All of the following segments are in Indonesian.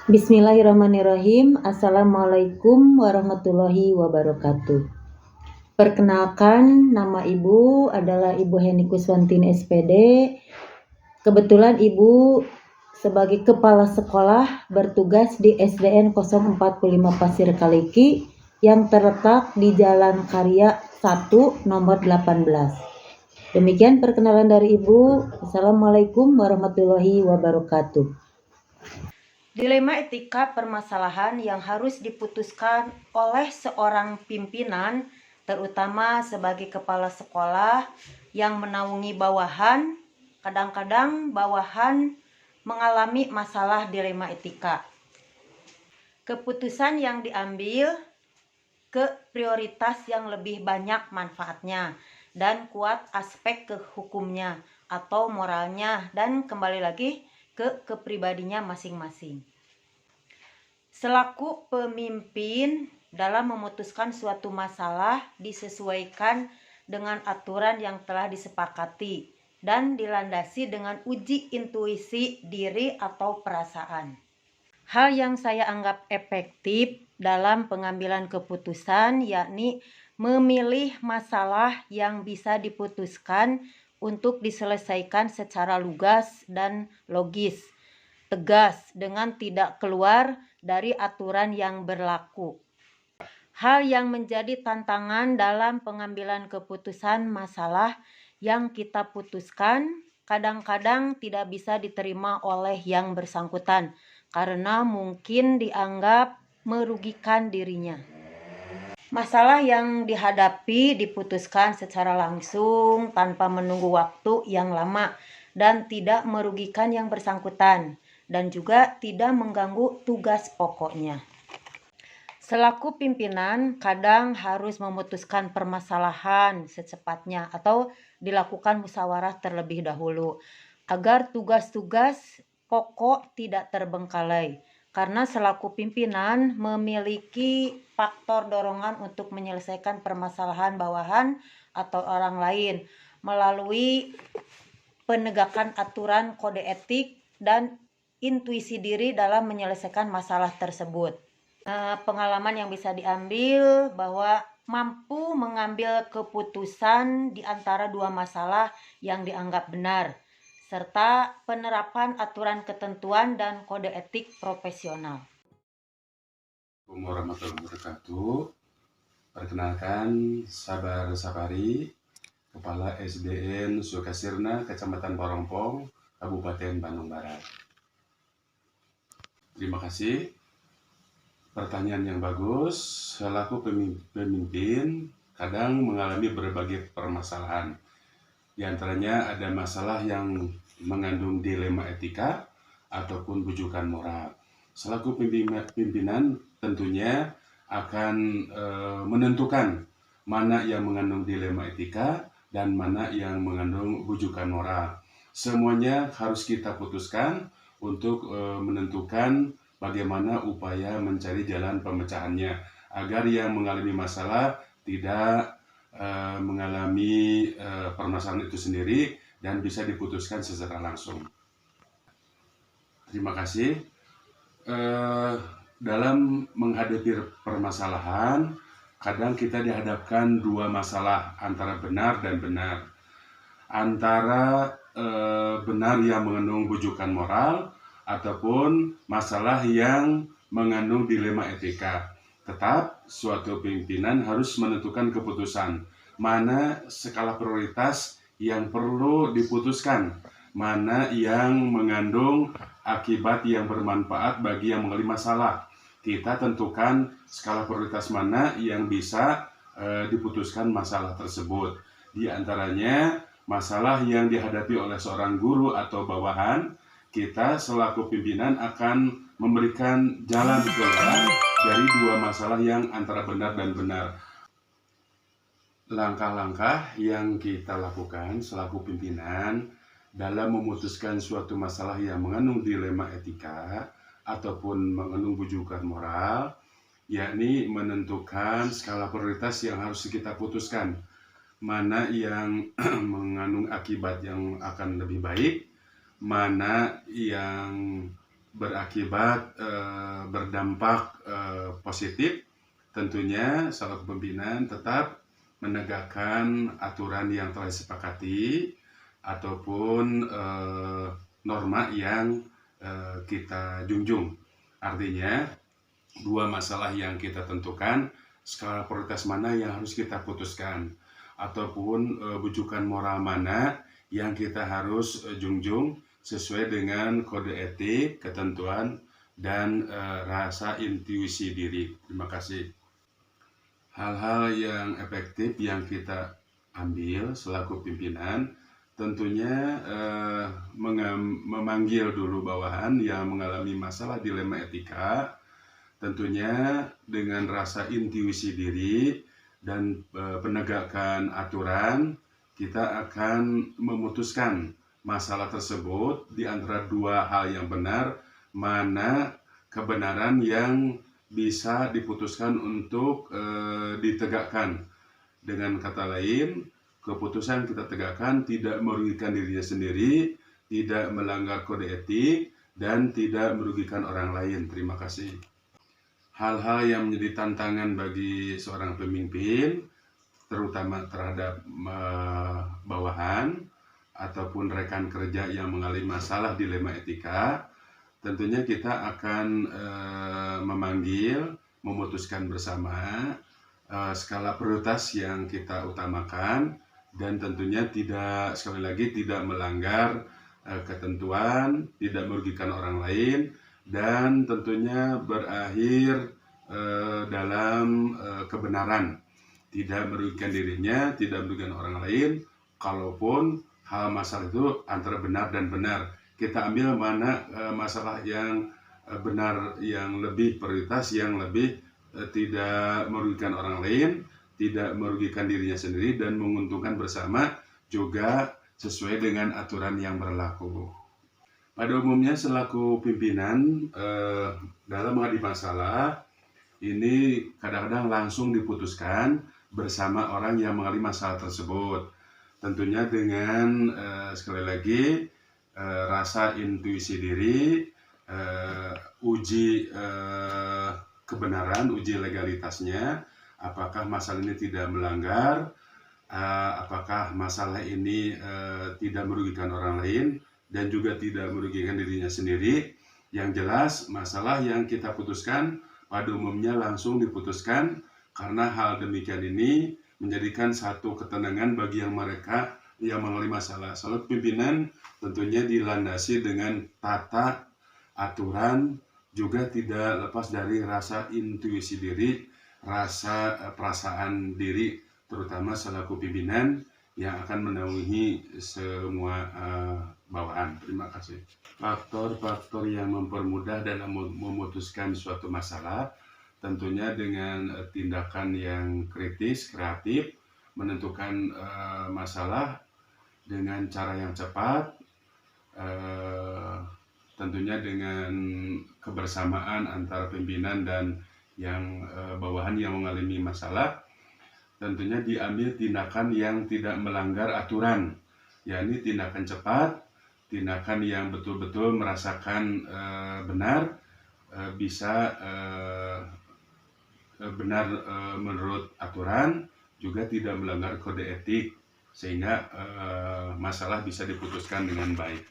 Bismillahirrahmanirrahim. Assalamualaikum warahmatullahi wabarakatuh. Perkenalkan, nama Ibu adalah Ibu Heni Kuswantini SPD. Kebetulan Ibu sebagai kepala sekolah bertugas di SDN 045 Pasir Kaliki yang terletak di Jalan Karya 1 nomor 18. Demikian perkenalan dari Ibu. Assalamualaikum warahmatullahi wabarakatuh. Dilema etika permasalahan yang harus diputuskan oleh seorang pimpinan, terutama sebagai kepala sekolah yang menaungi bawahan. Kadang-kadang bawahan mengalami masalah dilema etika. Keputusan yang diambil ke prioritas yang lebih banyak manfaatnya dan kuat aspek ke hukumnya atau moralnya, dan kembali lagi ke kepribadinya masing-masing. Selaku pemimpin, dalam memutuskan suatu masalah disesuaikan dengan aturan yang telah disepakati dan dilandasi dengan uji intuisi diri atau perasaan. Hal yang saya anggap efektif dalam pengambilan keputusan yakni memilih masalah yang bisa diputuskan untuk diselesaikan secara lugas dan logis, tegas, dengan tidak keluar dari aturan yang berlaku. Hal yang menjadi tantangan dalam pengambilan keputusan masalah yang kita putuskan kadang-kadang tidak bisa diterima oleh yang bersangkutan karena mungkin dianggap merugikan dirinya. Masalah yang dihadapi diputuskan secara langsung tanpa menunggu waktu yang lama dan tidak merugikan yang bersangkutan dan juga tidak mengganggu tugas pokoknya. Selaku pimpinan kadang harus memutuskan permasalahan secepatnya atau dilakukan musyawarah terlebih dahulu agar tugas-tugas pokok tidak terbengkalai. Karena selaku pimpinan memiliki faktor dorongan untuk menyelesaikan permasalahan bawahan atau orang lain melalui penegakan aturan kode etik dan intuisi diri dalam menyelesaikan masalah tersebut. Pengalaman yang bisa diambil bahwa mampu mengambil keputusan di antara dua masalah yang dianggap benar, serta penerapan aturan ketentuan dan kode etik profesional. Assalamualaikum warahmatullahi wabarakatuh. Perkenalkan, Sabar Sapari, Kepala SDN Sukasirna, Kecamatan Parongpong, Kabupaten Bandung Barat. Terima kasih. Pertanyaan yang bagus. Selaku pemimpin, kadang mengalami berbagai permasalahan. Di antaranya ada masalah yang mengandung dilema etika ataupun bujukan moral. Selaku pimpinan tentunya akan menentukan mana yang mengandung dilema etika dan mana yang mengandung bujukan moral. Semuanya harus kita putuskan untuk menentukan bagaimana upaya mencari jalan pemecahannya agar yang mengalami masalah tidak mengalami permasalahan itu sendiri dan bisa diputuskan secara langsung. Terima kasih. Dalam menghadapi permasalahan, kadang kita dihadapkan dua masalah, antara benar dan benar. Antara benar yang mengandung bujukan moral ataupun masalah yang mengandung dilema etika. Tetap suatu pimpinan harus menentukan keputusan mana skala prioritas yang perlu diputuskan, mana yang mengandung akibat yang bermanfaat bagi yang mengalami masalah. Kita tentukan skala prioritas mana yang bisa diputuskan masalah tersebut. Di antaranya masalah yang dihadapi oleh seorang guru atau bawahan, kita selaku pimpinan akan memberikan jalan keluar dari dua masalah yang antara benar dan benar. Langkah-langkah yang kita lakukan selaku pimpinan dalam memutuskan suatu masalah yang mengandung dilema etika ataupun mengandung bujukan moral, yakni menentukan skala prioritas yang harus kita putuskan, mana yang mengandung akibat yang akan lebih baik, mana yang berakibat berdampak positif, tentunya selaku pimpinan tetap menegakkan aturan yang telah disepakati ataupun norma yang kita junjung. Artinya, dua masalah yang kita tentukan, skala prioritas mana yang harus kita putuskan, ataupun bujukan moral mana yang kita harus junjung sesuai dengan kode etik, ketentuan, dan rasa intuisi diri. Terima kasih. Hal-hal yang efektif yang kita ambil selaku pimpinan tentunya memanggil dulu bawahan yang mengalami masalah dilema etika, tentunya dengan rasa intuisi diri dan penegakan aturan, kita akan memutuskan masalah tersebut di antara dua hal yang benar, mana kebenaran yang bisa diputuskan untuk ditegakkan. Dengan kata lain, keputusan kita tegakkan tidak merugikan dirinya sendiri, tidak melanggar kode etik, dan tidak merugikan orang lain. Terima kasih. Hal-hal yang menjadi tantangan bagi seorang pemimpin, terutama terhadap bawahan ataupun rekan kerja yang mengalami masalah dilema etika, tentunya kita akan memanggil, memutuskan bersama skala prioritas yang kita utamakan, dan tentunya sekali lagi tidak melanggar ketentuan, tidak merugikan orang lain, dan tentunya berakhir dalam kebenaran, tidak merugikan dirinya, tidak merugikan orang lain. Kalaupun hal masalah itu antara benar dan benar, kita ambil mana masalah yang benar, yang lebih prioritas, yang lebih tidak merugikan orang lain, tidak merugikan dirinya sendiri, dan menguntungkan bersama, juga sesuai dengan aturan yang berlaku. Pada umumnya selaku pimpinan dalam menghadapi masalah ini kadang-kadang langsung diputuskan bersama orang yang mengalami masalah tersebut. Tentunya dengan sekali lagi rasa intuisi diri, uji kebenaran, uji legalitasnya, apakah masalah ini tidak melanggar, apakah masalah ini tidak merugikan orang lain, dan juga tidak merugikan dirinya sendiri. Yang jelas, masalah yang kita putuskan pada umumnya langsung diputuskan, karena hal demikian ini menjadikan satu ketenangan bagi yang mereka yang mengalami masalah. Selalu pimpinan tentunya dilandasi dengan tata aturan, juga tidak lepas dari rasa intuisi diri, rasa perasaan diri, terutama selaku pimpinan yang akan menaungi semua bawahan. Terima kasih. Faktor-faktor yang mempermudah dalam memutuskan suatu masalah, tentunya dengan tindakan yang kritis, kreatif, menentukan masalah dengan cara yang cepat, tentunya dengan kebersamaan antara pimpinan dan yang bawahan yang mengalami masalah, tentunya diambil tindakan yang tidak melanggar aturan, yakni tindakan cepat, tindakan yang betul-betul merasakan benar, bisa benar menurut aturan, juga tidak melanggar kode etik, sehingga masalah bisa diputuskan dengan baik.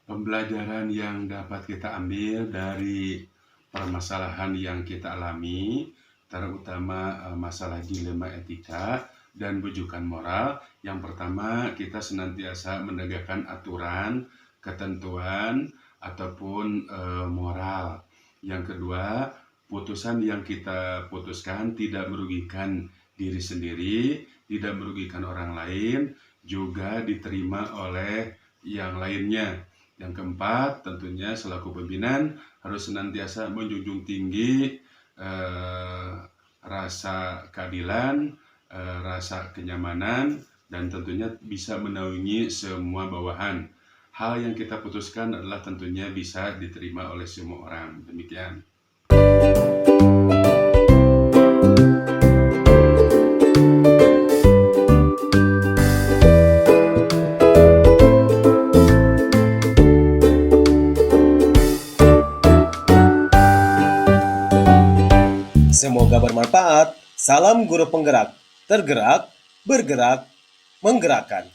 Pembelajaran yang dapat kita ambil dari permasalahan yang kita alami, terutama masalah dilema etika dan bujukan moral. Yang pertama, kita senantiasa menegakkan aturan, ketentuan, ataupun moral. Yang kedua, putusan yang kita putuskan tidak merugikan diri sendiri, tidak merugikan orang lain, juga diterima oleh yang lainnya. Yang keempat, tentunya selaku pimpinan harus senantiasa menjunjung tinggi rasa keadilan, rasa kenyamanan, dan tentunya bisa menaungi semua bawahan. Hal yang kita putuskan adalah tentunya bisa diterima oleh semua orang. Demikian. Semoga bermanfaat. Salam guru penggerak, tergerak, bergerak, menggerakkan.